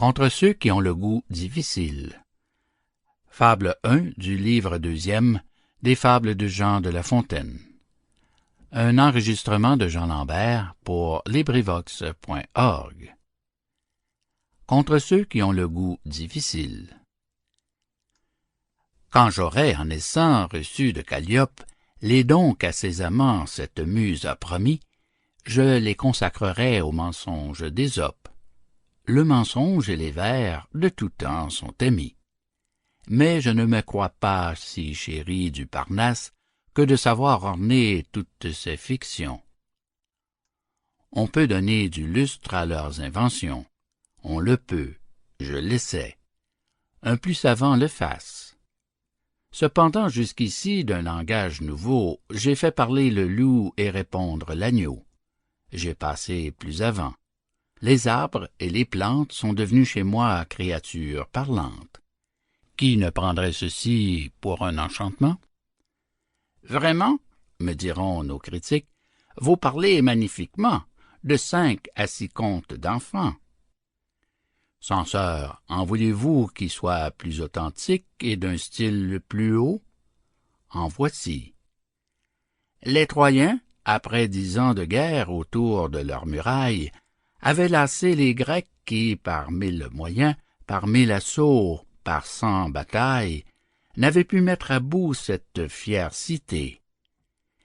Contre ceux qui ont le goût difficile. Fable 1 du livre 2e des fables de Jean de La Fontaine. Un enregistrement de Jean Lambert pour LibriVox.org. Contre ceux qui ont le goût difficile. Quand j'aurai, en naissant, reçu de Calliope les dons qu'à ses amants cette muse a promis, je les consacrerai au mensonge d'Ésope. Le mensonge et les vers de tout temps sont amis. Mais je ne me crois pas si chéri du Parnasse que de savoir orner toutes ces fictions. On peut donner du lustre à leurs inventions. On le peut, je l'essaie. Un plus savant le fasse. Cependant, jusqu'ici, d'un langage nouveau, j'ai fait parler le loup et répondre l'agneau. J'ai passé plus avant. Les arbres et les plantes sont devenus chez moi créatures parlantes. Qui ne prendrait ceci pour un enchantement? Vraiment, me diront nos critiques, vous parlez magnifiquement, de 5 à 6 contes d'enfants. Censeur, en voulez-vous qui soit plus authentique et d'un style plus haut? En voici. Les Troyens, après 10 ans de guerre autour de leurs murailles, avaient lassé les Grecs qui, par 1000 moyens, par 1000 assauts, par 100 batailles, n'avaient pu mettre à bout cette fière cité.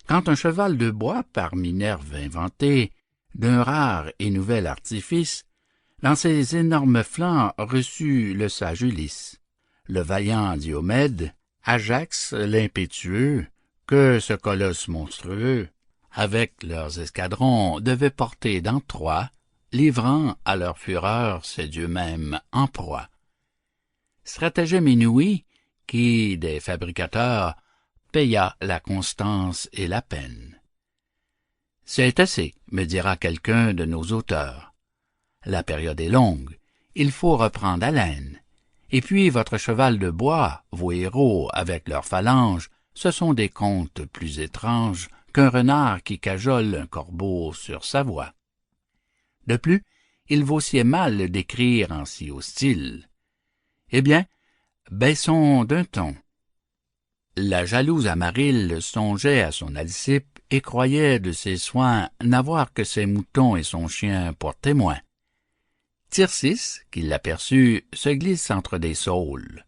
Quand un cheval de bois par Minerve inventé, d'un rare et nouvel artifice, dans ses énormes flancs reçut le sage Ulysse, le vaillant Diomède, Ajax l'impétueux, que ce colosse monstrueux, avec leurs escadrons, devait porter dans Troie, livrant à leur fureur ces dieux mêmes en proie. Stratagème inouï qui, des fabricateurs, paya la constance et la peine. C'est assez, me dira quelqu'un de nos auteurs. La période est longue, il faut reprendre haleine. Et puis votre cheval de bois, vos héros avec leurs phalanges, ce sont des contes plus étranges qu'un renard qui cajole un corbeau sur sa voie. De plus, il vaut si mal d'écrire en si haut style. Eh bien, baissons d'un ton. La jalouse Amarille songeait à son Alcippe et croyait de ses soins n'avoir que ses moutons et son chien pour témoins. Tircis, qui l'aperçut, se glisse entre des saules.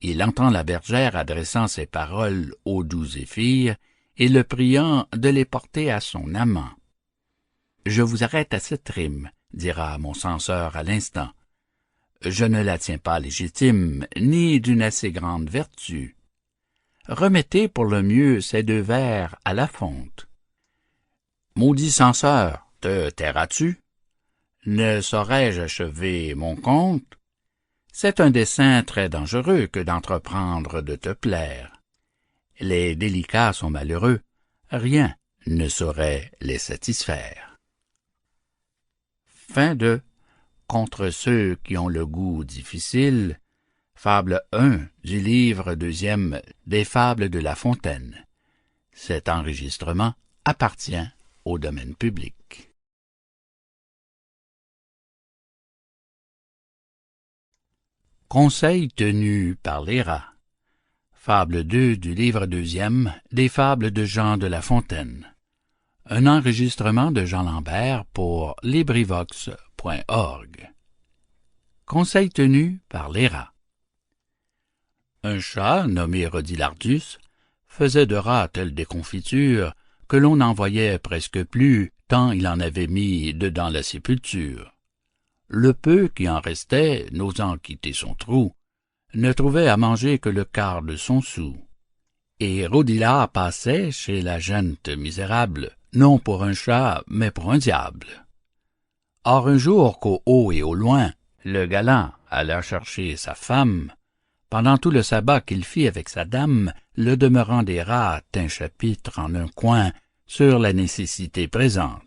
Il entend la bergère adressant ses paroles au doux Zéphyr et le priant de les porter à son amant. Je vous arrête à cette rime, dira mon censeur à l'instant. Je ne la tiens pas légitime, ni d'une assez grande vertu. Remettez pour le mieux ces 2 vers à la fonte. Maudit censeur, te tairas-tu? Ne saurais-je achever mon conte? C'est un dessein très dangereux que d'entreprendre de te plaire. Les délicats sont malheureux, rien ne saurait les satisfaire. Fin de Contre ceux qui ont le goût difficile, Fable 1 du livre 2e des fables de La Fontaine. Cet enregistrement appartient au domaine public. Conseil tenu par les rats. Fable 2 du livre 2e des fables de Jean de La Fontaine. Un enregistrement de Jean Lambert pour LibriVox.org. Conseil tenu par les rats. Un chat, nommé Rodilardus, faisait de rats telle déconfiture que l'on n'en voyait presque plus, tant il en avait mis dedans la sépulture. Le peu qui en restait, n'osant quitter son trou, ne trouvait à manger que le quart de son sou. Et Rodilard passait chez la gente misérable, non pour un chat, mais pour un diable. Or un jour qu'au haut et au loin, le galant alla chercher sa femme, pendant tout le sabbat qu'il fit avec sa dame, le demeurant des rats tint chapitre en un coin sur la nécessité présente.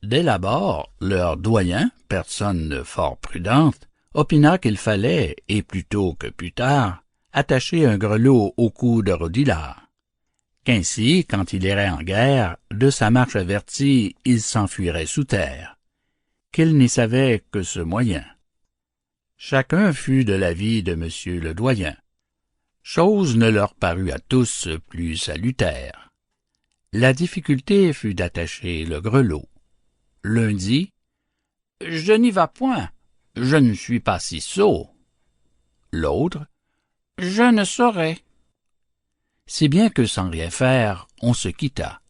Dès l'abord, leur doyen, personne fort prudente, opina qu'il fallait, et plus tôt que plus tard, attacher un grelot au cou de Rodilard. Qu'ainsi, quand il irait en guerre, de sa marche averti, il s'enfuirait sous terre. Qu'il n'y savait que ce moyen. Chacun fut de l'avis de monsieur le doyen. Chose ne leur parut à tous plus salutaire. La difficulté fut d'attacher le grelot. L'un dit: « Je n'y vas point, je ne suis pas si sot. » L'autre: « Je ne saurais. » Si bien que sans rien faire, on se quitta.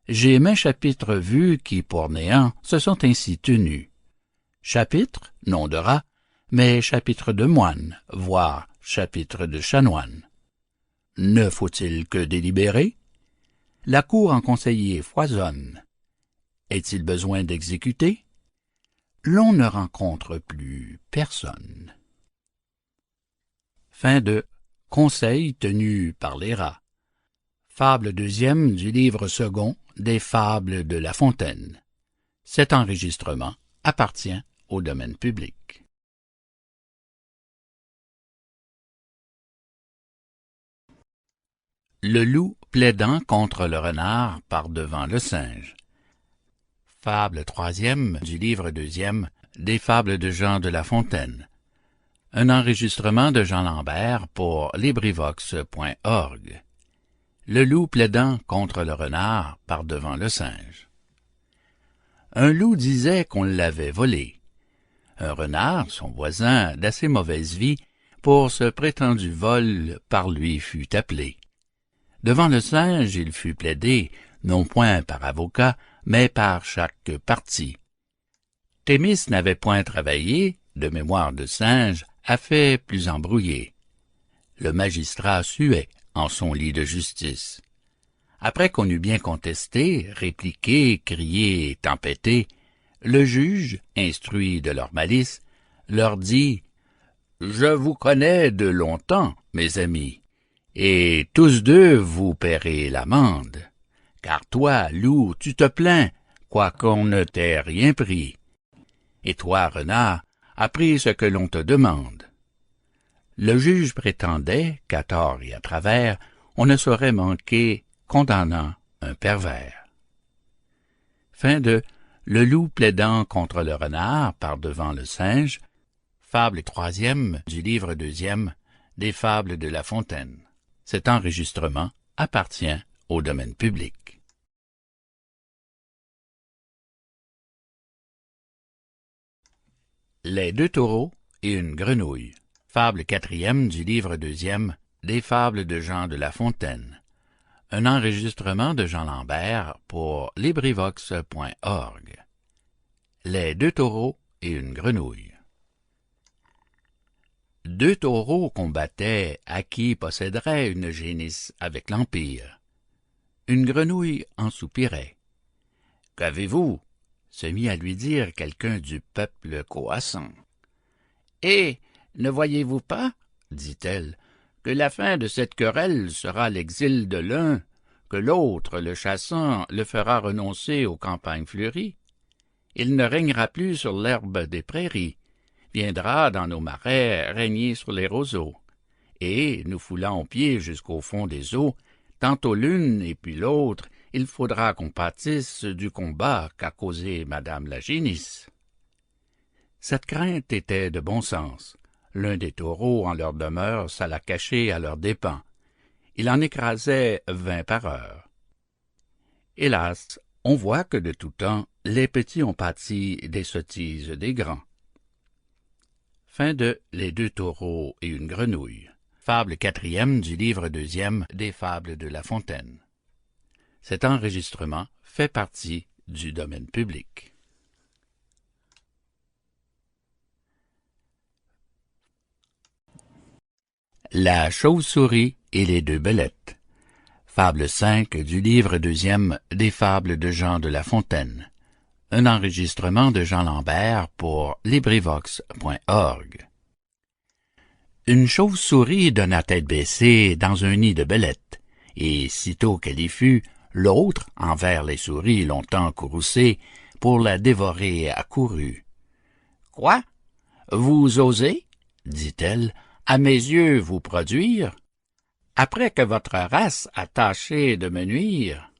J'ai maints chapitres vus qui, pour néant, se sont ainsi tenus. Chapitre, nom de rat, mais chapitre de moine, voire chapitre de chanoine. Ne faut-il que délibérer? La cour en conseillers foisonne. Est-il besoin d'exécuter? L'on ne rencontre plus personne. Fin de Conseil tenu par les rats. Fable deuxième du livre second des Fables de La Fontaine. Cet enregistrement appartient au domaine public. Le loup plaidant contre le renard par devant le singe. Fable troisième du livre deuxième des Fables de Jean de La Fontaine. Un enregistrement de Jean Lambert pour LibriVox.org. Le loup plaidant contre le renard par devant le singe. Un loup disait qu'on l'avait volé. Un renard, son voisin, d'assez mauvaise vie, pour ce prétendu vol par lui fut appelé. Devant le singe, il fut plaidé, non point par avocat, mais par chaque partie. Thémis n'avait point travaillé, de mémoire de singe, a fait plus embrouillé. Le magistrat suait en son lit de justice. Après qu'on eut bien contesté, répliqué, crié et tempêté, le juge, instruit de leur malice, leur dit: « Je vous connais de longtemps, mes amis, et tous deux vous paierez l'amende. Car toi, loup, tu te plains, quoiqu'on ne t'ait rien pris. Et toi, renard, as pris ce que l'on te demande. » Le juge prétendait qu'à tort et à travers, on ne saurait manquer condamnant un pervers. Fin de Le loup plaidant contre le renard par devant le singe. Fable troisième du livre deuxième des Fables de La Fontaine. Cet enregistrement appartient au domaine public. Les deux taureaux et une grenouille. Fable quatrième du livre deuxième des Fables de Jean de La Fontaine. Un enregistrement de Jean Lambert pour LibriVox.org. Les deux taureaux et une grenouille. Deux taureaux combattaient à qui posséderait une génisse avec l'Empire. Une grenouille en soupirait. « Qu'avez-vous » se mit à lui dire quelqu'un du peuple coassant. « Et ne voyez-vous pas, dit-elle, que la fin de cette querelle sera l'exil de l'un, que l'autre, le chassant, le fera renoncer aux campagnes fleuries? Il ne régnera plus sur l'herbe des prairies, viendra dans nos marais régner sur les roseaux, et, nous foulant aux pieds jusqu'au fond des eaux, tantôt l'une et puis l'autre, il faudra qu'on pâtisse du combat qu'a causé madame la génisse. » Cette crainte était de bon sens. L'un des taureaux en leur demeure s'alla cacher à leurs dépens. Il en écrasait 20 par heure. Hélas, on voit que de tout temps, les petits ont pâti des sottises des grands. Fin de Les deux taureaux et une grenouille. Fable quatrième du livre deuxième des Fables de La Fontaine. Cet enregistrement fait partie du domaine public. La chauve-souris et les deux belettes. Fable 5 du livre deuxième des Fables de Jean de La Fontaine. Un enregistrement de Jean Lambert pour LibriVox.org. Une chauve-souris donna tête baissée dans un nid de belettes, et sitôt qu'elle y fut, l'autre, envers les souris longtemps courroucée, pour la dévorer accourut. « Quoi? Vous osez, dit-elle, à mes yeux vous produire, après que votre race a tâché de me nuire?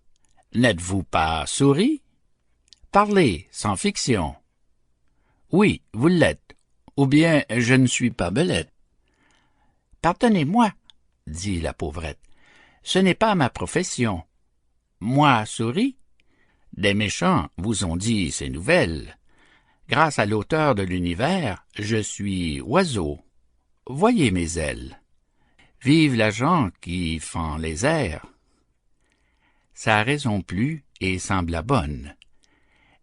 N'êtes-vous pas souris? Parlez sans fiction. Oui, vous l'êtes, ou bien je ne suis pas belette. Pardonnez-moi, dit la pauvrette, ce n'est pas ma profession. Moi, souris? Des méchants vous ont dit ces nouvelles. Grâce à l'auteur de l'univers, je suis oiseau. Voyez mes ailes. Vive l'agent qui fend les airs. Sa raison plut et sembla bonne.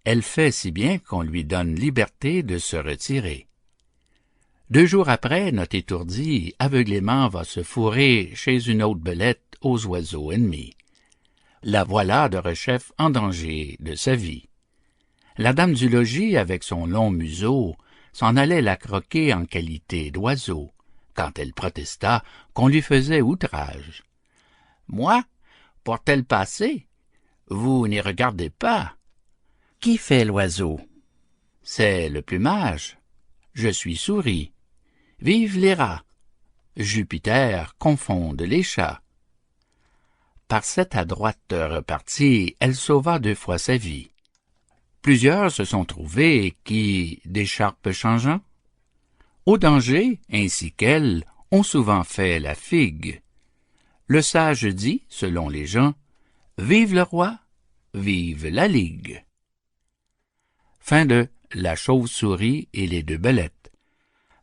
Elle fait si bien qu'on lui donne liberté de se retirer. 2 jours après, notre étourdi aveuglément va se fourrer chez une autre belette aux oiseaux ennemis. La voilà de rechef en danger de sa vie. La dame du logis, avec son long museau, s'en allait la croquer en qualité d'oiseau, quand elle protesta qu'on lui faisait outrage. « Moi, pour tel passé, vous n'y regardez pas. Qui fait l'oiseau? C'est le plumage. Je suis souris. Vive les rats! Jupiter confonde les chats. » Par cette adroite repartie, elle sauva 2 fois sa vie. Plusieurs se sont trouvés qui, d'écharpe changeant, au danger, ainsi qu'elle, ont souvent fait la figue. Le sage dit, selon les gens, « Vive le roi, vive la ligue !» Fin de La chauve-souris et les 2 belettes.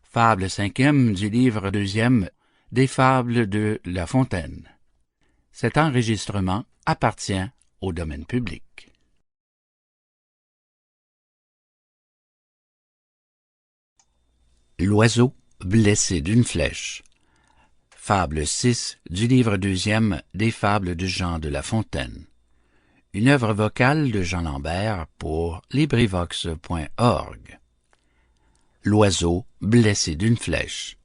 Fable 5e du livre 2e des Fables de La Fontaine. Cet enregistrement appartient au domaine public. L'oiseau blessé d'une flèche. Fable 6 du livre 2e des Fables de Jean de La Fontaine. Une œuvre vocale de Jean Lambert pour LibriVox.org. L'oiseau blessé d'une flèche.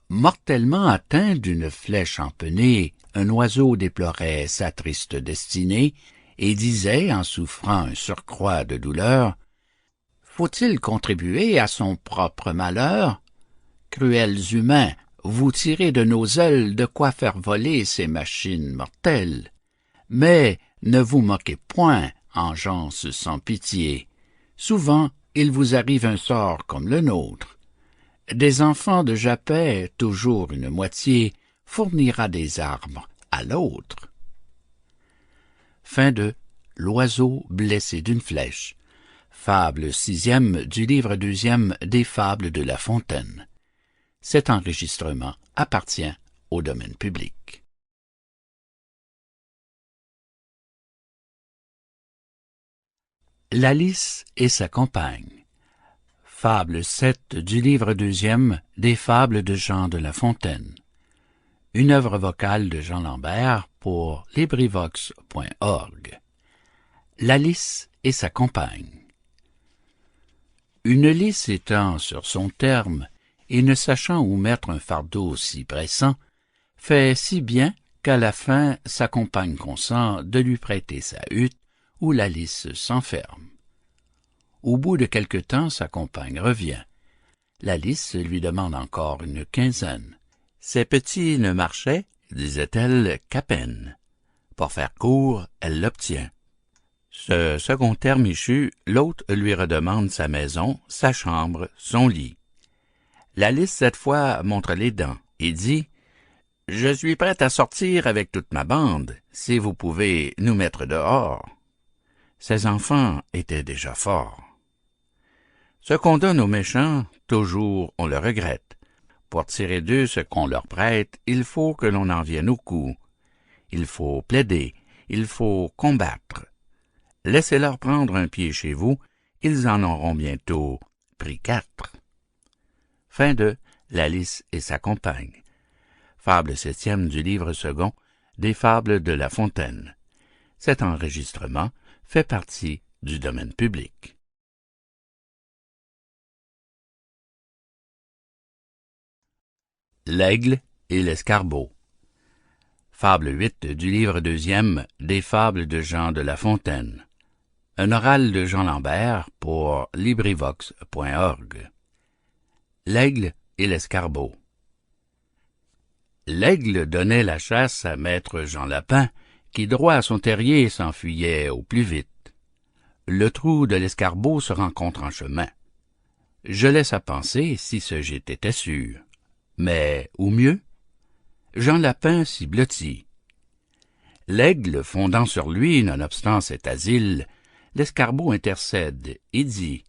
Mortellement atteint d'une flèche empennée, un oiseau déplorait sa triste destinée et disait, en souffrant un surcroît de douleur, « Faut-il contribuer à son propre malheur? Cruels humains, vous tirez de nos ailes de quoi faire voler ces machines mortelles. Mais ne vous moquez point, engeance sans pitié. Souvent, il vous arrive un sort comme le nôtre. Des enfants de Japet, toujours une moitié, fournira des arbres à l'autre. » Fin de L'oiseau blessé d'une flèche. Fable 6e du livre 2e des Fables de La Fontaine. Cet enregistrement appartient au domaine public. La lys et sa compagne. Fable 7 du livre 2e des Fables de Jean de La Fontaine. Une œuvre vocale de Jean Lambert pour LibriVox.org. La lys et sa compagne. Une lys étant sur son terme et ne sachant où mettre un fardeau si pressant, fait si bien qu'à la fin sa compagne consent de lui prêter sa hutte où la lys s'enferme. Au bout de quelque temps, sa compagne revient. La lys lui demande encore une quinzaine. Ses petits ne marchaient, disait-elle, qu'à peine. Pour faire court, elle l'obtient. Ce second terme échu, l'hôte lui redemande sa maison, sa chambre, son lit. La lys, cette fois, montre les dents et dit « Je suis prête à sortir avec toute ma bande, si vous pouvez nous mettre dehors. » Ses enfants étaient déjà forts. Ce qu'on donne aux méchants, toujours on le regrette. Pour tirer d'eux ce qu'on leur prête, il faut que l'on en vienne au coup. Il faut plaider, il faut combattre. Laissez-leur prendre un pied chez vous, ils en auront bientôt pris 4. Fin de La lys et sa compagne. Fable 7e du livre 2 des Fables de La Fontaine. Cet enregistrement fait partie du domaine public. L'aigle et l'escarbot. Fable 8 du livre 2e des Fables de Jean de La Fontaine. Un oral de Jean Lambert pour LibriVox.org. L'aigle et l'escarbot. L'aigle donnait la chasse à maître Jean Lapin, qui droit à son terrier s'enfuyait au plus vite. Le trou de l'escarbot se rencontre en chemin. Je laisse à penser si ce gîte était sûr. Mais, ou mieux, Jean Lapin s'y blottit. L'aigle fondant sur lui, nonobstant cet asile, l'escarbot intercède et dit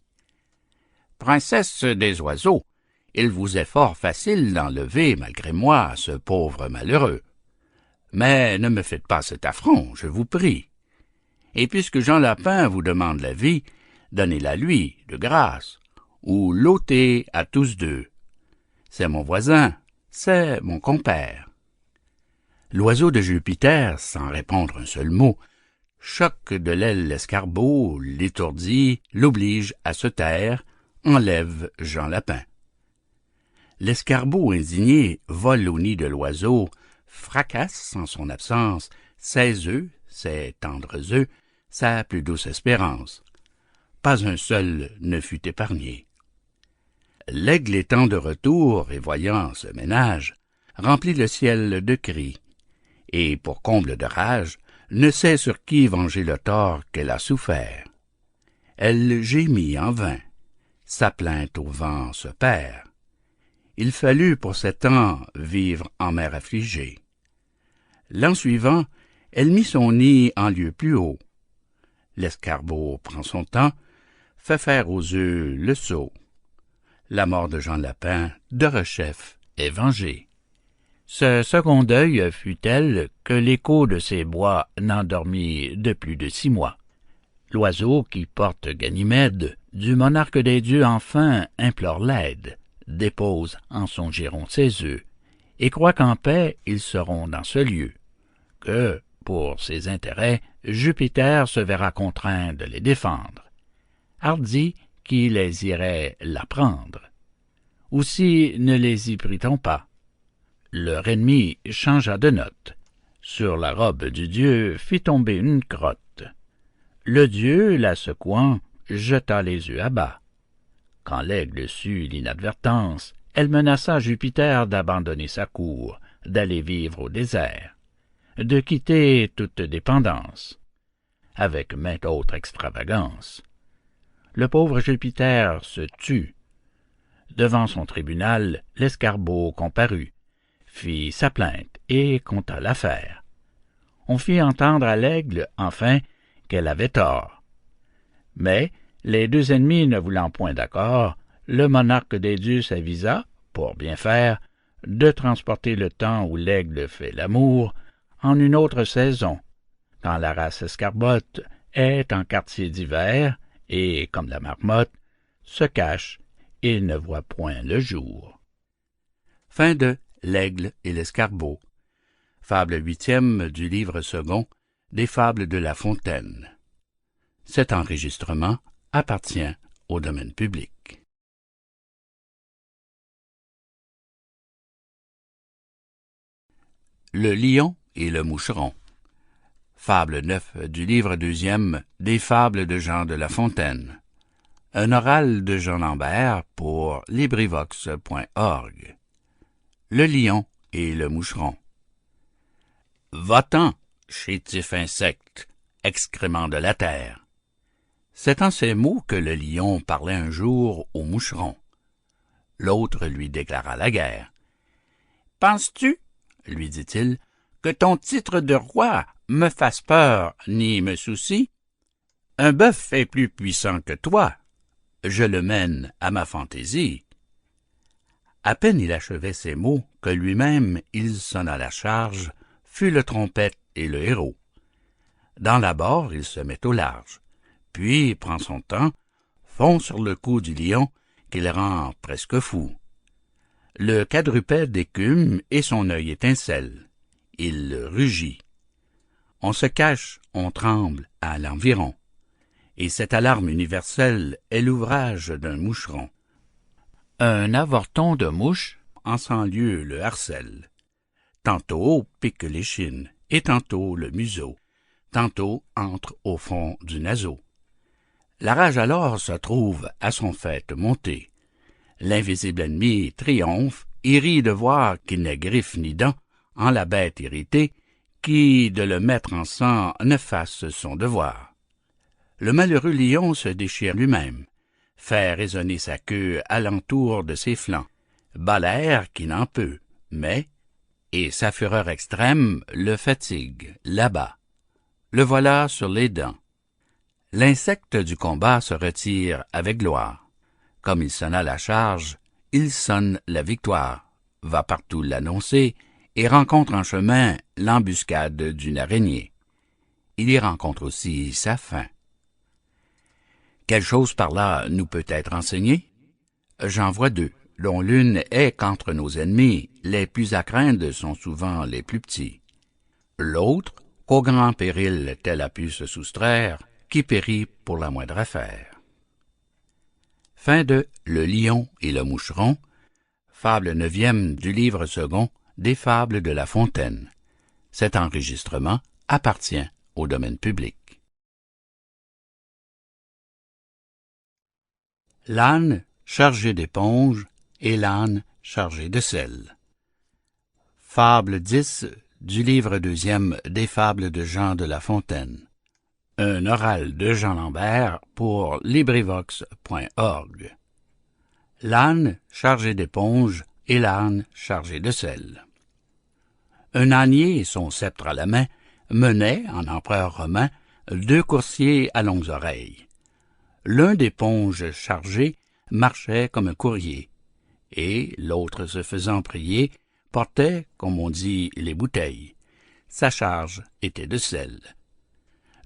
« Princesse des oiseaux, il vous est fort facile d'enlever, malgré moi, ce pauvre malheureux. Mais ne me faites pas cet affront, je vous prie. Et puisque Jean Lapin vous demande la vie, donnez-la lui, de grâce, ou l'ôtez à tous deux. C'est mon voisin, c'est mon compère. » L'oiseau de Jupiter, sans répondre un seul mot, choque de l'aile l'escarbot, l'étourdit, l'oblige à se taire, enlève Jean Lapin. L'escarbot indigné vole au nid de l'oiseau, fracasse en son absence ses œufs, ses tendres œufs, sa plus douce espérance. Pas un seul ne fut épargné. L'aigle étant de retour et voyant ce ménage, remplit le ciel de cris, et pour comble de rage, ne sait sur qui venger le tort qu'elle a souffert. Elle gémit en vain, sa plainte au vent se perd. Il fallut pour 7 ans vivre en mer affligée. L'an suivant, elle mit son nid en lieu plus haut. L'escarbot prend son temps, fait faire aux œufs le sot. La mort de Jean Lapin, de rechef, est vengée. Ce second deuil fut tel que l'écho de ces bois n'endormit de plus de 6 mois. L'oiseau qui porte Ganymède, du monarque des dieux enfin implore l'aide, dépose en son giron ses œufs, et croit qu'en paix ils seront dans ce lieu, que, pour ses intérêts, Jupiter se verra contraint de les défendre. Hardi qui les irait l'apprendre. Aussi ne les y prit-on pas. Leur ennemi changea de note. Sur la robe du dieu fit tomber une crotte. Le dieu, la secouant, jeta les œufs à bas. Quand l'aigle sut l'inadvertance, elle menaça Jupiter d'abandonner sa cour, d'aller vivre au désert, de quitter toute dépendance, avec mainte autre extravagance. Le pauvre Jupiter se tut. Devant son tribunal, l'escarbot comparut, fit sa plainte et conta l'affaire. On fit entendre à l'aigle, enfin, qu'elle avait tort. Mais, les deux ennemis ne voulant point d'accord, le monarque des dieux s'avisa, pour bien faire, de transporter le temps où l'aigle fait l'amour en une autre saison, quand la race escarbotte est en quartier d'hiver et, comme la marmotte, se cache et ne voit point le jour. Fin de L'aigle et l'escarbot. Fable 8e du livre second des Fables de La Fontaine. Cet enregistrement appartient au domaine public. Le lion et le moucheron. Fable 9 du livre 2e des Fables de Jean de La Fontaine. Un oral de Jean Lambert pour LibriVox.org. Le lion et le moucheron. Va-t'en, chétif insecte, excrément de la terre. C'est en ces mots que le lion parlait un jour au moucheron. L'autre lui déclara la guerre. « Penses-tu, lui dit-il, que ton titre de roi me fasse peur ni me soucie? Un bœuf est plus puissant que toi. Je le mène à ma fantaisie. » À peine il achevait ces mots que lui-même il sonna la charge, fut le trompette et le héros. Dans l'abord il se met au large, puis prend son temps, fond sur le cou du lion qu'il rend presque fou. Le quadrupède écume et son œil étincelle. Il rugit. On se cache, on tremble à l'environ. Et cette alarme universelle est l'ouvrage d'un moucheron. Un avorton de mouche en 100 lieues le harcèle. Tantôt pique l'échine, et tantôt le museau, tantôt entre au fond du naseau. La rage alors se trouve à son faîte montée. L'invisible ennemi triomphe et rit de voir qu'il n'est griffe ni dent en la bête irritée, qui, de le mettre en sang, ne fasse son devoir. Le malheureux lion se déchire lui-même, fait résonner sa queue alentour de ses flancs, bat l'air qui n'en peut, mais, et sa fureur extrême le fatigue, l'abat. Le voilà sur les dents. L'insecte du combat se retire avec gloire. Comme il sonna la charge, il sonne la victoire, va partout l'annoncer, et rencontre en chemin l'embuscade d'une araignée. Il y rencontre aussi sa fin. Quelle chose par là nous peut être enseignée? J'en vois deux, dont l'une est qu'entre nos ennemis, les plus à craindre sont souvent les plus petits. L'autre, qu'au grand péril tel a pu se soustraire, qui périt pour la moindre affaire. Fin de Le lion et le moucheron, fable 9e du livre second des Fables de La Fontaine. Cet enregistrement appartient au domaine public. L'âne chargé d'éponge et l'âne chargé de sel. Fable 10 du livre 2e des Fables de Jean de La Fontaine. Un oral de Jean Lambert pour LibriVox.org. L'âne chargé d'éponge et l'âne chargé de sel. Un ânier, son sceptre à la main, menait, en empereur romain, deux coursiers à longues oreilles. L'un d'éponge chargé marchait comme un courrier, et l'autre se faisant prier, portait, comme on dit, les bouteilles. Sa charge était de sel.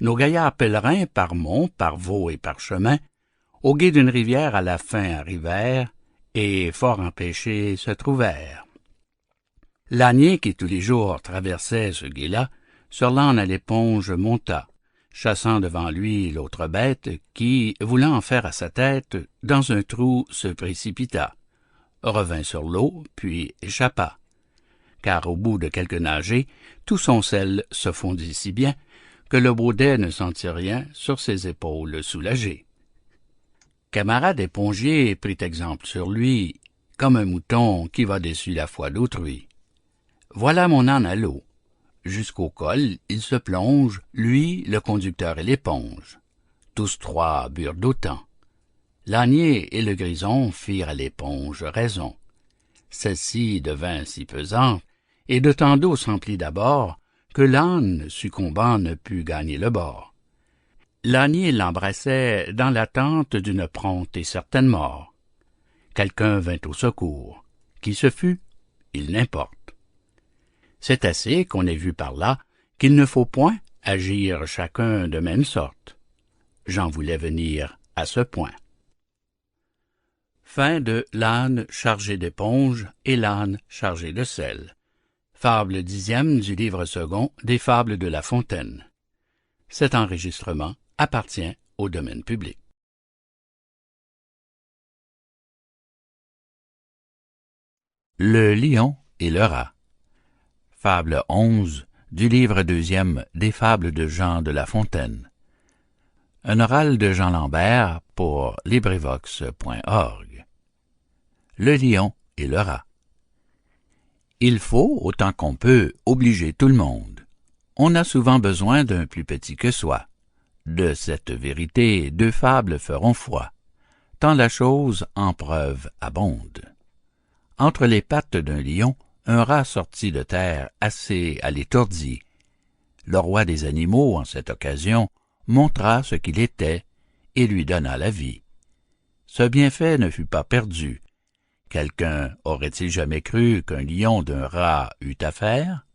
Nos gaillards pèlerins, par monts, par vaux et par chemins, au gué d'une rivière à la fin arrivèrent, et fort empêchés se trouvèrent. L'ânier qui tous les jours traversait ce gué-là, sur l'âne à l'éponge monta, chassant devant lui l'autre bête qui, voulant en faire à sa tête, dans un trou se précipita, revint sur l'eau, puis échappa. Car au bout de quelques nagées, tout son sel se fondit si bien que le baudet ne sentit rien sur ses épaules soulagées. Camarade épongier prit exemple sur lui, comme un mouton qui va dessus la foi d'autrui. Voilà mon âne à l'eau. Jusqu'au col, il se plonge, lui, le conducteur et l'éponge. Tous trois burent d'autant. L'ânier et le grison firent à l'éponge raison. Celle-ci devint si pesante, et de tant d'eau s'emplit d'abord, que l'âne, succombant, ne put gagner le bord. L'ânier l'embrassait dans l'attente d'une prompte et certaine mort. Quelqu'un vint au secours. Qui ce fut? Il n'importe. C'est assez qu'on ait vu par là qu'il ne faut point agir chacun de même sorte. J'en voulais venir à ce point. Fin de L'âne chargé d'éponge et l'âne chargé de sel. Fable 10e du livre second des Fables de La Fontaine. Cet enregistrement appartient au domaine public. Le lion et le rat. Fable 11 du livre 2e des Fables de Jean de La Fontaine. Un oral de Jean Lambert pour LibriVox.org. Le lion et le rat. Il faut, autant qu'on peut, obliger tout le monde. On a souvent besoin d'un plus petit que soi. De cette vérité, deux fables feront foi, tant la chose en preuve abonde. Entre les pattes d'un lion, un rat sortit de terre assez à l'étourdi. Le roi des animaux, en cette occasion, montra ce qu'il était et lui donna la vie. Ce bienfait ne fut pas perdu. Quelqu'un aurait-il jamais cru qu'un lion d'un rat eût affaire?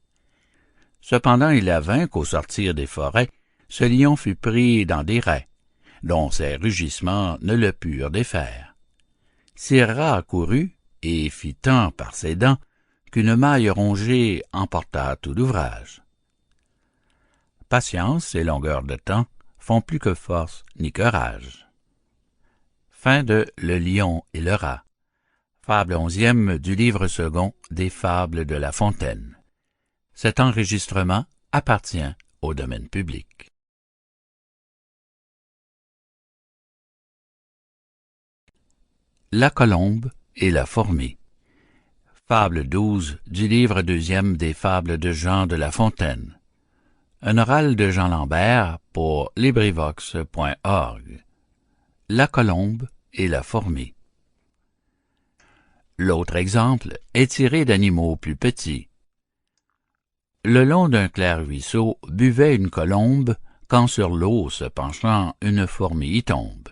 Cependant il advint qu'au sortir des forêts, ce lion fut pris dans des rets, dont ses rugissements ne le purent défaire. Sire Rat accourut et fit tant par ses dents qu'une maille rongée emporta tout l'ouvrage. Patience et longueur de temps font plus que force ni que rage. Fin de Le lion et le rat. Fable 11e du livre second des Fables de La Fontaine. Cet enregistrement appartient au domaine public. La colombe et la fourmi. Fable 12 du livre 2e des Fables de Jean de La Fontaine. Un oral de Jean Lambert pour LibriVox.org. La colombe et la fourmi. L'autre exemple est tiré d'animaux plus petits. Le long d'un clair ruisseau buvait une colombe, quand sur l'eau se penchant une fourmi y tombe.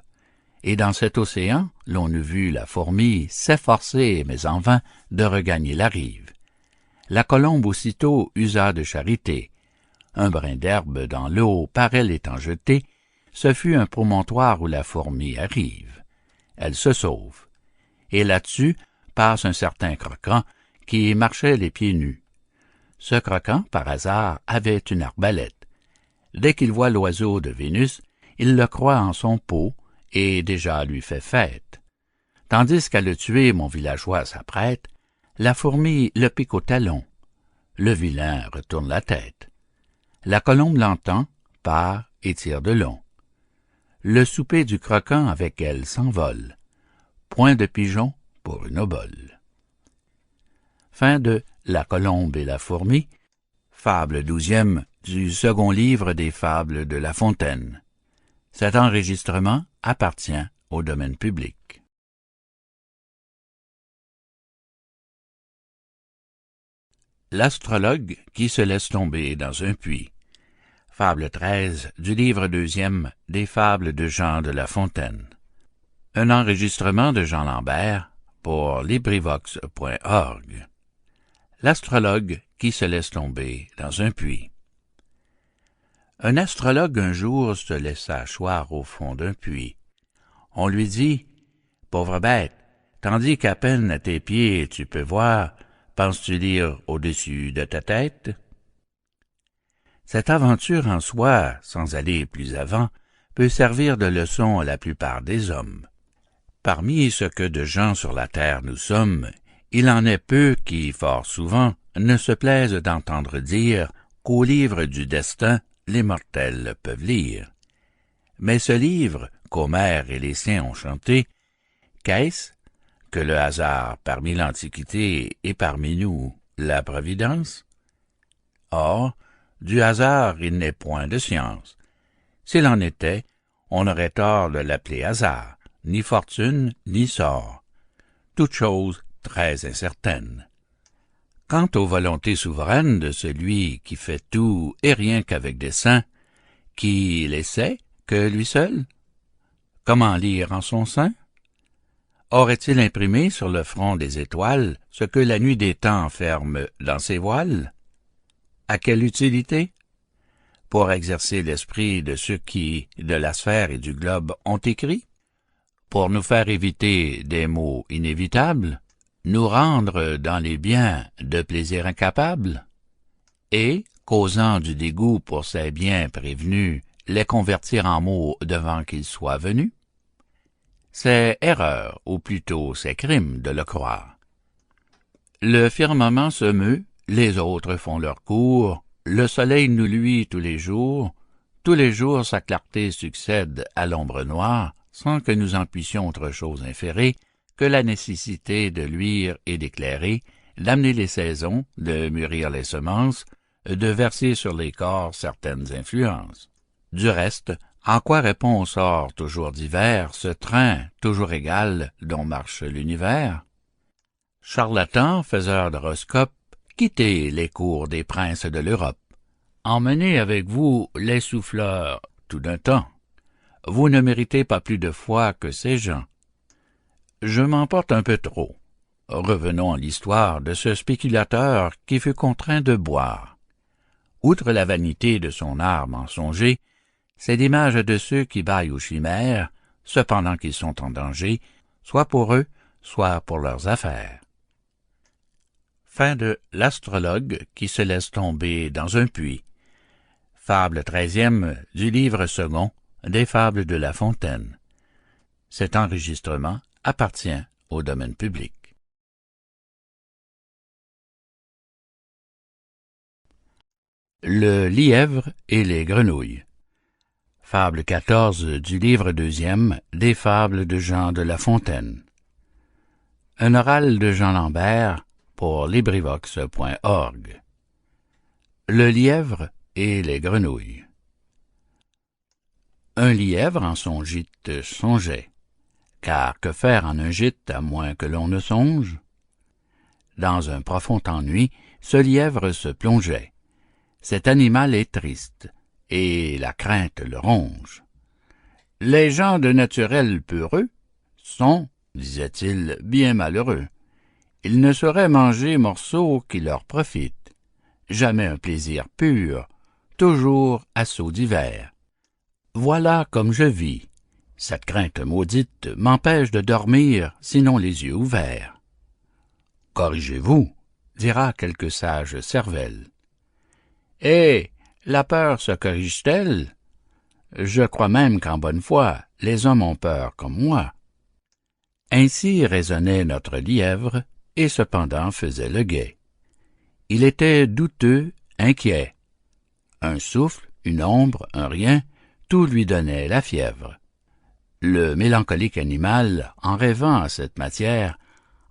Et dans cet océan, l'on eût vu la fourmi s'efforcer, mais en vain, de regagner la rive. La colombe aussitôt usa de charité. Un brin d'herbe dans l'eau par elle étant jeté, ce fut un promontoire où la fourmi arrive. Elle se sauve. Et là-dessus passe un certain croquant qui marchait les pieds nus. Ce croquant, par hasard, avait une arbalète. Dès qu'il voit l'oiseau de Vénus, il le croit en son pot et déjà lui fait fête. Tandis qu'à le tuer mon villageois s'apprête, la fourmi le pique au talon. Le vilain retourne la tête. La colombe l'entend, part et tire de long. Le souper du croquant avec elle s'envole. Point de pigeon pour une obole. Fin de La colombe et la fourmi, fable 12e du second livre des fables de La Fontaine. Cet enregistrement appartient au domaine public. L'astrologue qui se laisse tomber dans un puits. Fable 13 du livre 2e des fables de Jean de La Fontaine. Un enregistrement de Jean Lambert pour LibriVox.org. L'astrologue qui se laisse tomber dans un puits. Un astrologue un jour se laissa choir au fond d'un puits. On lui dit « Pauvre bête, tandis qu'à peine à tes pieds tu peux voir, penses-tu lire au-dessus de ta tête? » Cette aventure en soi, sans aller plus avant, peut servir de leçon à la plupart des hommes. Parmi ce que de gens sur la terre nous sommes, il en est peu qui, fort souvent, ne se plaisent d'entendre dire qu'au livre du destin, les mortels peuvent lire. Mais ce livre, qu'Homère et les siens ont chanté, qu'est-ce que le hasard parmi l'Antiquité et parmi nous la Providence? Or, du hasard il n'est point de science. S'il en était, on aurait tort de l'appeler hasard, ni fortune, ni sort. Toute chose très incertaine. Quant aux volontés souveraines de celui qui fait tout et rien qu'avec dessein, qui les sait que lui seul? Comment lire en son sein? Aurait-il imprimé sur le front des étoiles ce que la nuit des temps enferme dans ses voiles? À quelle utilité? Pour exercer l'esprit de ceux qui, de la sphère et du globe, ont écrit? Pour nous faire éviter des maux inévitables? Nous rendre dans les biens de plaisirs incapables? Et, causant du dégoût pour ces biens prévenus, les convertir en maux devant qu'ils soient venus? C'est erreur, ou plutôt c'est crime de le croire. Le firmament se meut, les autres font leur cours, le soleil nous luit tous les jours sa clarté succède à l'ombre noire, sans que nous en puissions autre chose inférer que la nécessité de luire et d'éclairer, d'amener les saisons, de mûrir les semences, de verser sur les corps certaines influences. Du reste, en quoi répond au sort toujours divers ce train toujours égal dont marche l'univers? Charlatans, faiseurs d'horoscopes, quittez les cours des princes de l'Europe. Emmenez avec vous les souffleurs tout d'un temps. Vous ne méritez pas plus de foi que ces gens. Je m'emporte un peu trop. Revenons à l'histoire de ce spéculateur qui fut contraint de boire. Outre la vanité de son art mensonger, c'est l'image de ceux qui baillent aux chimères, cependant qu'ils sont en danger, soit pour eux, soit pour leurs affaires. Fin de L'astrologue qui se laisse tomber dans un puits. Fable 13e du livre second des fables de La Fontaine. Cet enregistrement appartient au domaine public. Le lièvre et les grenouilles. Fable 14 du livre 2e des fables de Jean de La Fontaine. Un oral de Jean Lambert pour LibriVox.org. Le lièvre et les grenouilles. Un lièvre en son gîte songeait. car que faire en un gîte à moins que l'on ne songe? Dans un profond ennui, ce lièvre se plongeait. Cet animal est triste, et la crainte le ronge. Les gens de naturel peureux sont, disait-il, bien malheureux. Ils ne sauraient manger morceaux qui leur profitent. Jamais un plaisir pur, toujours assauts divers. Voilà comme je vis. Cette crainte maudite m'empêche de dormir, sinon les yeux ouverts. Corrigez-vous, dira quelque sage cervelle. Eh, la peur se corrige-t-elle? Je crois même qu'en bonne foi, les hommes ont peur comme moi. Ainsi raisonnait notre lièvre, et cependant faisait le guet. Il était douteux, inquiet. Un souffle, une ombre, un rien, tout lui donnait la fièvre. Le mélancolique animal, en rêvant à cette matière,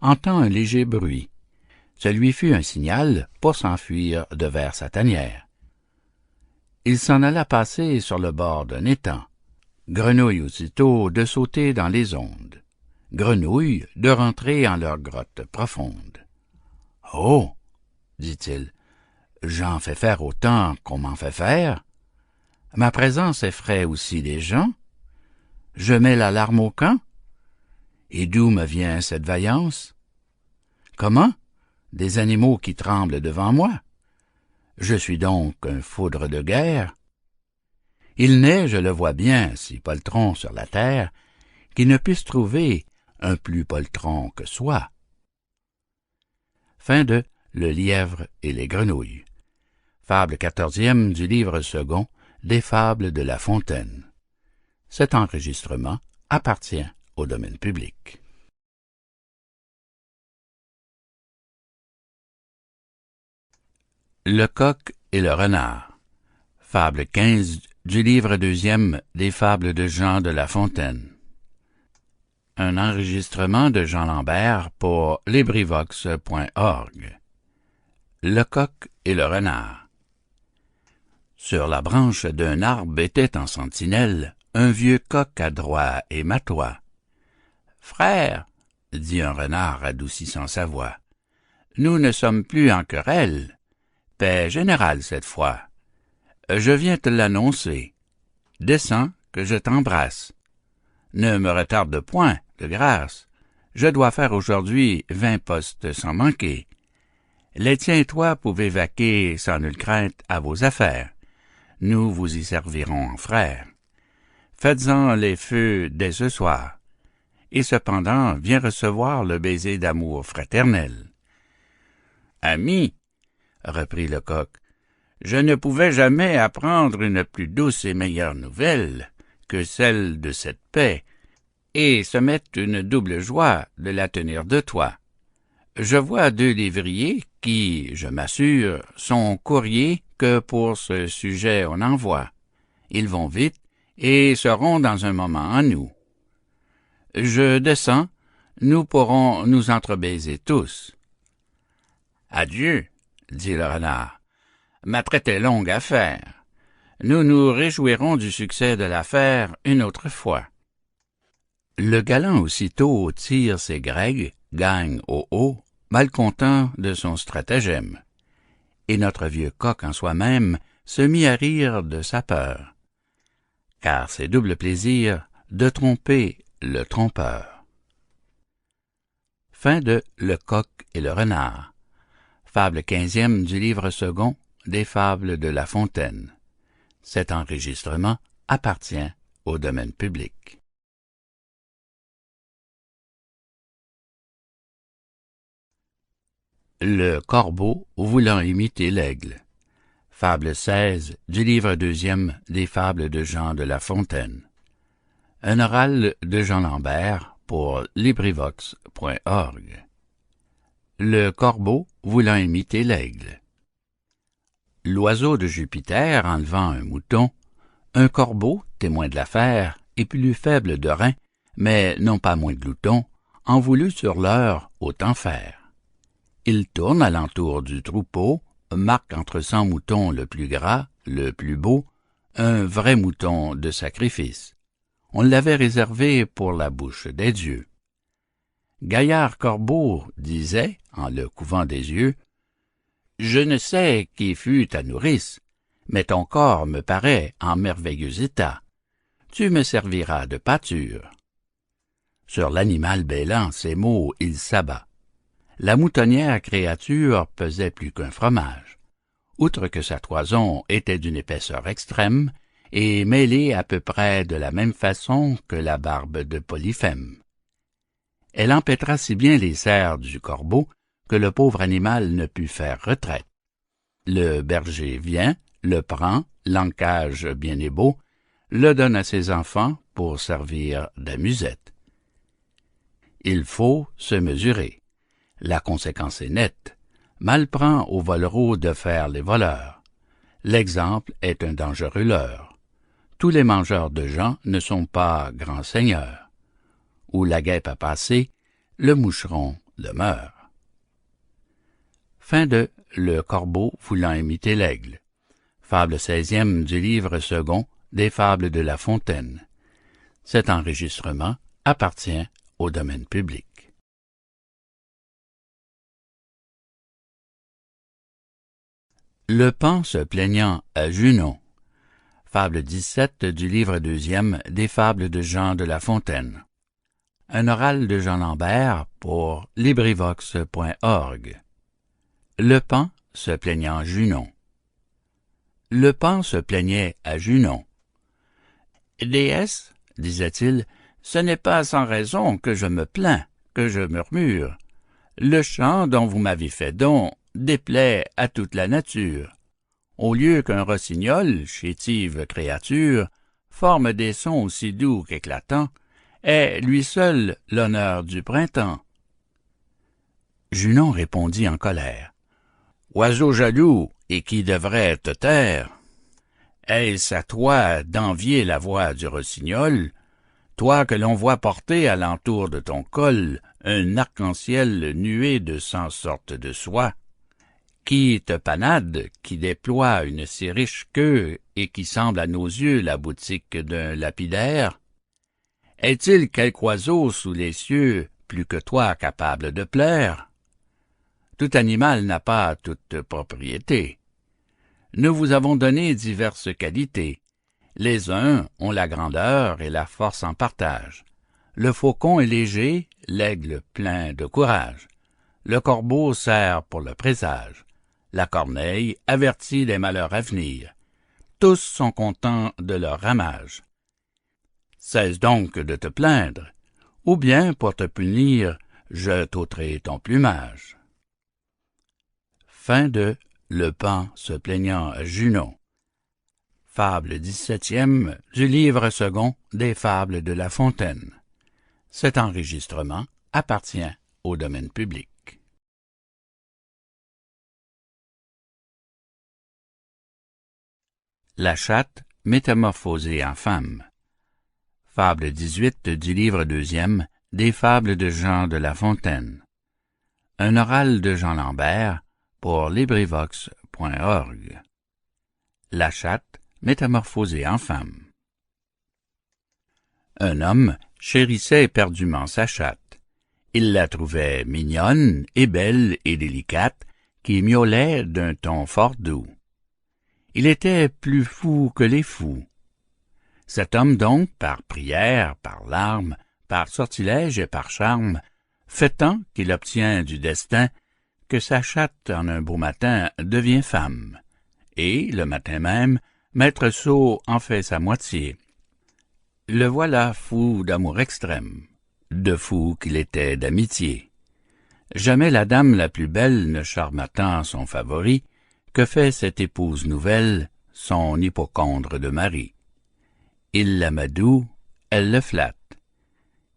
entend un léger bruit. Ce lui fut un signal pour s'enfuir devers sa tanière. Il s'en alla passer sur le bord d'un étang. Grenouilles aussitôt de sauter dans les ondes. Grenouilles de rentrer en leur grotte profonde. « Oh! » dit-il, « j'en fais faire autant qu'on m'en fait faire. Ma présence effraie aussi les gens. Je mets l'alarme au camp. Et d'où me vient cette vaillance? Comment? Des animaux qui tremblent devant moi? Je suis donc un foudre de guerre. Il n'est, je le vois bien, si poltron sur la terre, qui ne puisse trouver un plus poltron que soi. » Fin de Le lièvre et les grenouilles. Fable 14e du livre second des Fables de La Fontaine. Cet enregistrement appartient au domaine public. Le coq et le renard. Fable 15 du livre deuxième des Fables de Jean de La Fontaine. Un enregistrement de Jean Lambert pour LibriVox.org. Le coq et le renard. Sur la branche d'un arbre était en sentinelle un vieux coq adroit et matois. « Frère, dit un renard adoucissant sa voix, nous ne sommes plus en querelle. Paix générale cette fois. Je viens te l'annoncer. Descends, que je t'embrasse. Ne me retarde point, de grâce. Je dois faire aujourd'hui 20 postes sans manquer. Les tiens et toi pouvez vaquer sans nulle crainte à vos affaires. Nous vous y servirons en frères. Faites-en les feux dès ce soir. Et cependant, viens recevoir le baiser d'amour fraternel. Ami, reprit le coq, je ne pouvais jamais apprendre une plus douce et meilleure nouvelle que celle de cette paix, et se mettre une double joie de la tenir de toi. Je vois 2 lévriers qui, je m'assure, sont courriers que pour ce sujet on envoie. Ils vont vite et seront dans un moment en nous. Je descends, nous pourrons nous entrebaiser tous. Adieu, dit le renard. Ma traite est longue à faire. Nous nous réjouirons du succès de l'affaire une autre fois. Le galant aussitôt tire ses grègues, gagne au haut, mal content de son stratagème. Et notre vieux coq en soi-même se mit à rire de sa peur. Car c'est double plaisir de tromper le trompeur. Fin de Le coq et le renard. Fable 15e du livre second des Fables de La Fontaine. Cet enregistrement appartient au domaine public. Le corbeau voulant imiter l'aigle. Fable 16 du livre deuxième des Fables de Jean de La Fontaine. Un oral de Jean Lambert pour LibriVox.org. Le corbeau voulant imiter l'aigle. L'oiseau de Jupiter enlevant un mouton, un corbeau, témoin de l'affaire, et plus faible de rein, mais non pas moins glouton, en voulut sur l'heure autant faire. Il tourne alentour du troupeau, marque entre 100 moutons le plus gras, le plus beau, un vrai mouton de sacrifice. On l'avait réservé pour la bouche des dieux. Gaillard Corbeau disait, en le couvant des yeux, « Je ne sais qui fut ta nourrice, mais ton corps me paraît en merveilleux état. Tu me serviras de pâture. » Sur l'animal bêlant ces mots, il s'abat. La moutonnière créature pesait plus qu'un fromage. Outre que sa toison était d'une épaisseur extrême et mêlée à peu près de la même façon que la barbe de Polyphème. Elle empêtra si bien les serres du corbeau que le pauvre animal ne put faire retraite. Le berger vient, le prend, l'encage bien et beau, le donne à ses enfants pour servir d'amusette. Il faut se mesurer. La conséquence est nette. Mal prend aux volereaux de faire les voleurs. L'exemple est un dangereux leurre. Tous les mangeurs de gens ne sont pas grands seigneurs. Où la guêpe a passé, le moucheron demeure. Fin de Le corbeau voulant imiter l'aigle. Fable 16e du livre second des Fables de La Fontaine. Cet enregistrement appartient au domaine public. Le paon se plaignant à Junon. Fable 17 du livre deuxième des Fables de Jean de La Fontaine. Un oral de Jean Lambert pour LibriVox.org. Le paon se plaignant à Junon. Le paon se plaignait à Junon. « Déesse, disait-il, ce n'est pas sans raison que je me plains, que je murmure. Le chant dont vous m'avez fait don déplaît à toute la nature. Au lieu qu'un rossignol, chétive créature, forme des sons aussi doux qu'éclatants, est lui seul l'honneur du printemps. » Junon répondit en colère. « Oiseau jaloux, et qui devrait te taire, est-ce à toi d'envier la voix du rossignol, toi que l'on voit porter alentour de ton col un arc-en-ciel nué de 100 sortes de soies, qui te panade, qui déploie une si riche queue et qui semble à nos yeux la boutique d'un lapidaire? Est-il quelque oiseau sous les cieux plus que toi capable de plaire? Tout animal n'a pas toute propriété. Nous vous avons donné diverses qualités. Les uns ont la grandeur et la force en partage. Le faucon est léger, l'aigle plein de courage. Le corbeau sert pour le présage. La corneille avertit des malheurs à venir. Tous sont contents de leur ramage. Cesse donc de te plaindre, ou bien pour te punir, je t'ôterai ton plumage. Fin de Le paon se plaignant à Junon. Fable 17e du livre second des Fables de La Fontaine. Cet enregistrement appartient au domaine public. La chatte métamorphosée en femme. Fable 18 du livre deuxième des Fables de Jean de La Fontaine. Un oral de Jean Lambert pour LibriVox.org. La chatte métamorphosée en femme. Un homme chérissait éperdument sa chatte. Il la trouvait mignonne et belle et délicate, qui miaulait d'un ton fort doux. Il était plus fou que les fous. Cet homme donc, par prière, par larmes, par sortilège et par charme, fait tant qu'il obtient du destin que sa chatte en un beau matin devient femme, et, le matin même, Maître Sot en fait sa moitié. Le voilà fou d'amour extrême, de fou qu'il était d'amitié. Jamais la dame la plus belle ne charma tant son favori, que fait cette épouse nouvelle, son hypocondre de mari. Il l'amadoue, elle le flatte.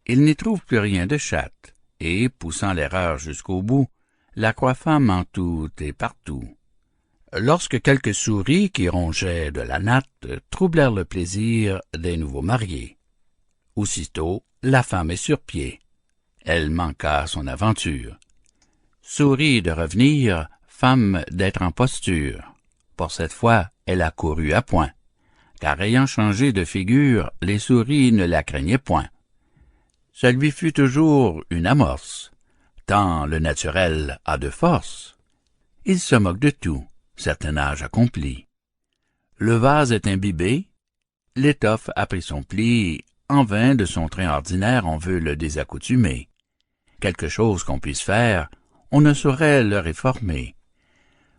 Il n'y trouve plus rien de chatte, et, poussant l'erreur jusqu'au bout, la croit femme en tout et partout. Lorsque quelques souris qui rongeaient de la natte troublèrent le plaisir des nouveaux mariés. Aussitôt, la femme est sur pied. Elle manqua son aventure. Souris de revenir, femme d'être en posture. Pour cette fois, elle a couru à point. car ayant changé de figure, les souris ne la craignaient point. Ce lui fut toujours une amorce, tant le naturel a de force. Il se moque de tout, certain âge accompli. Le vase est imbibé, l'étoffe a pris son pli, en vain de son train ordinaire on veut le désaccoutumer. Quelque chose qu'on puisse faire, on ne saurait le réformer.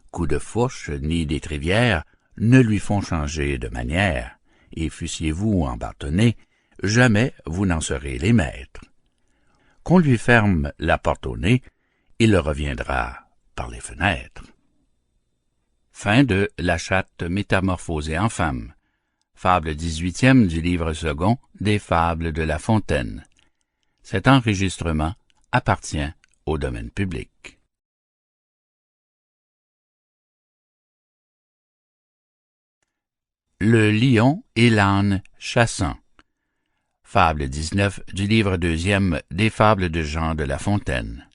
Coups de fourche ni d'étrivière ne lui font changer de manière, et fussiez-vous embâtonné, jamais vous n'en serez les maîtres. Qu'on lui ferme la porte au nez, il reviendra par les fenêtres. Fin de La chatte métamorphosée en femme. Fable 18e du livre second des Fables de La Fontaine. Cet enregistrement appartient au domaine public. Le lion et l'âne chassant. Fable 19 du livre deuxième des Fables de Jean de La Fontaine.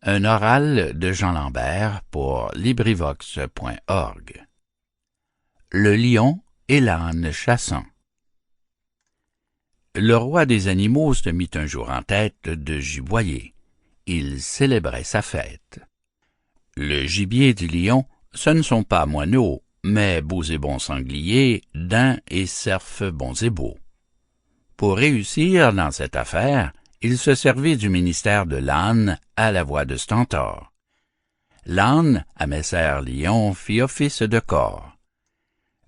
Un oral de Jean Lambert pour LibriVox.org. Le lion et l'âne chassant. Le roi des animaux se mit un jour en tête de giboyer. Il célébrait sa fête. Le gibier du lion, ce ne sont pas moineaux, mais beaux et bons sangliers, daims et cerfs bons et beaux. Pour réussir dans cette affaire, il se servit du ministère de l'âne à la voix de Stentor. L'âne, à Messer Lion, fit office de cor.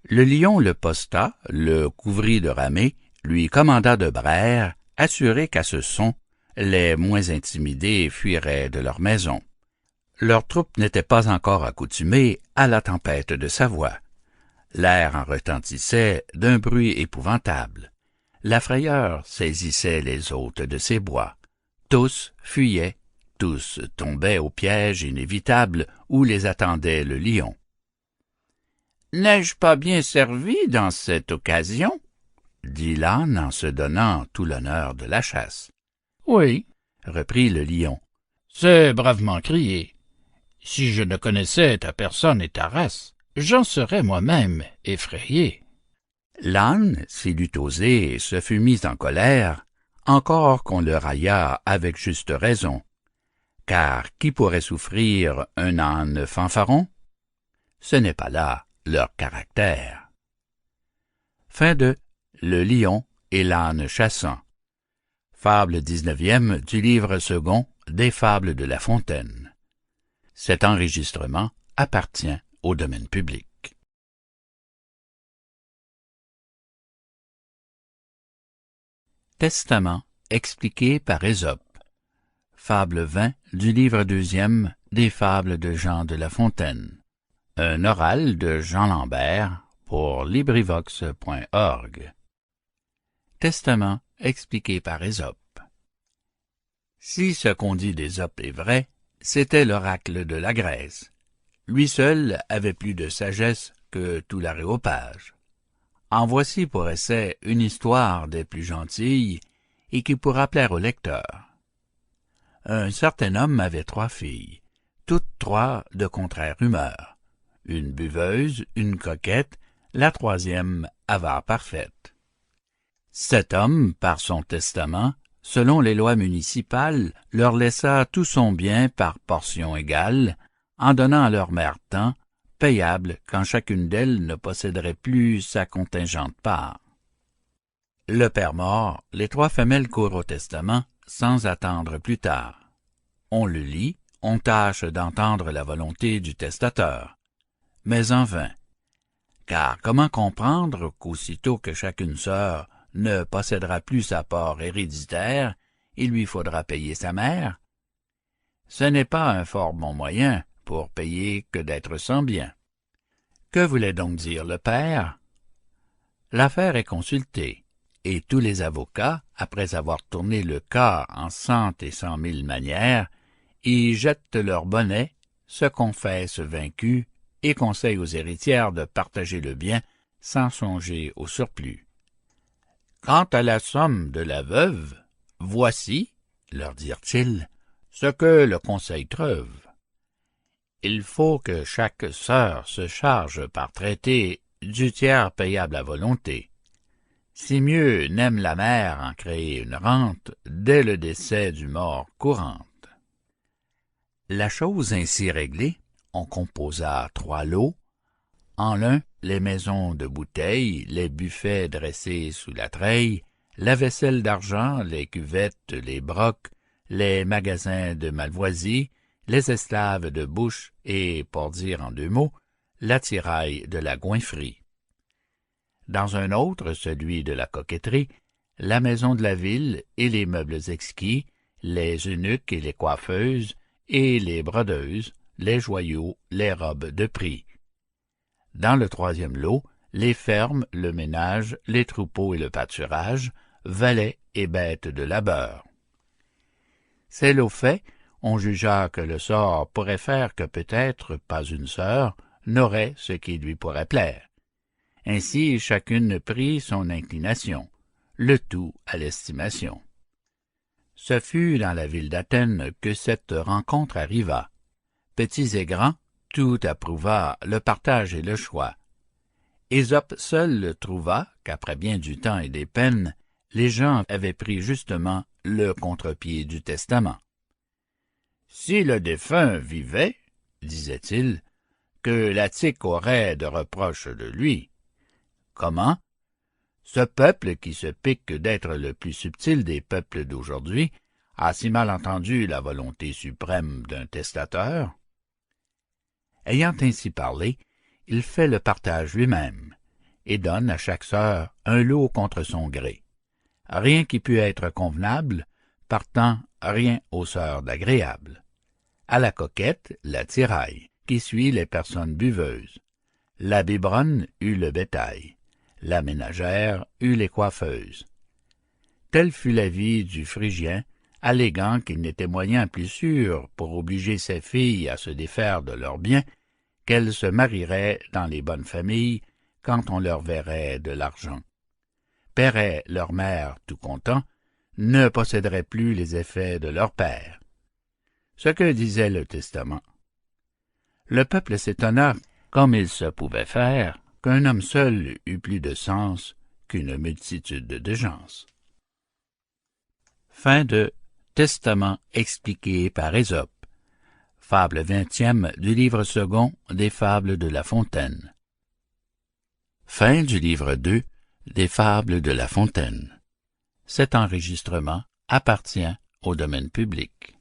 Le lion le posta, le couvrit de ramée, lui commanda de braire, assuré qu'à ce son, les moins intimidés fuiraient de leur maison. Leur troupe n'était pas encore accoutumée à la tempête de sa voix. L'air en retentissait d'un bruit épouvantable. La frayeur saisissait les hôtes de ces bois. Tous fuyaient, tous tombaient au piège inévitable où les attendait le lion. « N'ai-je pas bien servi dans cette occasion? » dit l'âne en se donnant tout l'honneur de la chasse. « Oui, » reprit le lion, « c'est bravement crié. Si je ne connaissais ta personne et ta race, j'en serais moi-même effrayé. » L'âne, s'il eût osé, se fut mis en colère, encore qu'on le raillât avec juste raison. Car qui pourrait souffrir un âne fanfaron? Ce n'est pas là leur caractère. Fin de Le lion et l'âne chassant. Fable 19e du livre second des Fables de La Fontaine. Cet enregistrement appartient au domaine public. Testament expliqué par Ésope. Fable 20 du livre deuxième des Fables de Jean de La Fontaine. Un oral de Jean Lambert pour LibriVox.org. Testament expliqué par Ésope. Si ce qu'on dit d'Ésope est vrai, c'était l'oracle de la Grèce. Lui seul avait plus de sagesse que tout l'aréopage. En voici pour essai une histoire des plus gentilles et qui pourra plaire au lecteur. Un certain homme avait 3 filles, toutes 3 de contraire humeur, une buveuse, une coquette, la 3e avare parfaite. Cet homme, par son testament, selon les lois municipales, leur laissa tout son bien par portions égales, en donnant à leur mère tant, payable quand chacune d'elles ne posséderait plus sa contingente part. Le père mort, les 3 femelles courent au testament, sans attendre plus tard. On le lit, on tâche d'entendre la volonté du testateur, mais en vain. Car comment comprendre qu'aussitôt que chacune sœur ne possédera plus sa part héréditaire, il lui faudra payer sa mère? Ce n'est pas un fort bon moyen pour payer que d'être sans bien. Que voulait donc dire le père? L'affaire est consultée, et tous les avocats, après avoir tourné le cas en 100 et 100 000 manières, y jettent leur bonnet, se confessent vaincus et conseillent aux héritières de partager le bien sans songer au surplus. Quant à la somme de la veuve, voici, leur dirent-ils, ce que le conseil treuve. Il faut que chaque sœur se charge par traité du tiers payable à volonté. Si mieux n'aime la mère en créer une rente dès le décès du mort courante. La chose ainsi réglée, on composa 3 lots. En l'un, les maisons de bouteilles, les buffets dressés sous la treille, la vaisselle d'argent, les cuvettes, les brocs, les magasins de malvoisie, les esclaves de bouche et, pour dire en 2 mots, l'attirail de la goinfrerie. Dans un autre, celui de la coquetterie, la maison de la ville et les meubles exquis, les eunuques et les coiffeuses, et les brodeuses, les joyaux, les robes de prix. Dans le 3e lot, les fermes, le ménage, les troupeaux et le pâturage, valets et bêtes de labeur. Ces lots faits, on jugea que le sort pourrait faire que peut-être pas une sœur n'aurait ce qui lui pourrait plaire. Ainsi chacune prit son inclination, le tout à l'estimation. Ce fut dans la ville d'Athènes que cette rencontre arriva. Petits et grands, tout approuva le partage et le choix. Ésope seul le trouva qu'après bien du temps et des peines, les gens avaient pris justement le contre-pied du testament. « Si le défunt vivait, disait-il, que l'Attique aurait de reproches de lui. Comment? Ce peuple qui se pique d'être le plus subtil des peuples d'aujourd'hui a si mal entendu la volonté suprême d'un testateur? » Ayant ainsi parlé, il fait le partage lui-même, et donne à chaque sœur un lot contre son gré. Rien qui pût être convenable, partant rien aux sœurs d'agréable. À la coquette, l'attirail, qui suit les personnes buveuses. La biberonne eut le bétail. La ménagère eut les coiffeuses. Telle fut l'avis du Phrygien, alléguant qu'il n'était moyen plus sûr pour obliger ses filles à se défaire de leurs biens, qu'elles se marieraient dans les bonnes familles quand on leur verrait de l'argent, paieraient leur mère tout content, ne posséderaient plus les effets de leur père. Ce que disait le testament. Le peuple s'étonna, comme il se pouvait faire, qu'un homme seul eût plus de sens qu'une multitude de gens. Fin de Testament expliqué par Ésope. Fable 20e du livre second des Fables de La Fontaine. Fin du livre 2 des Fables de La Fontaine. Cet enregistrement appartient au domaine public.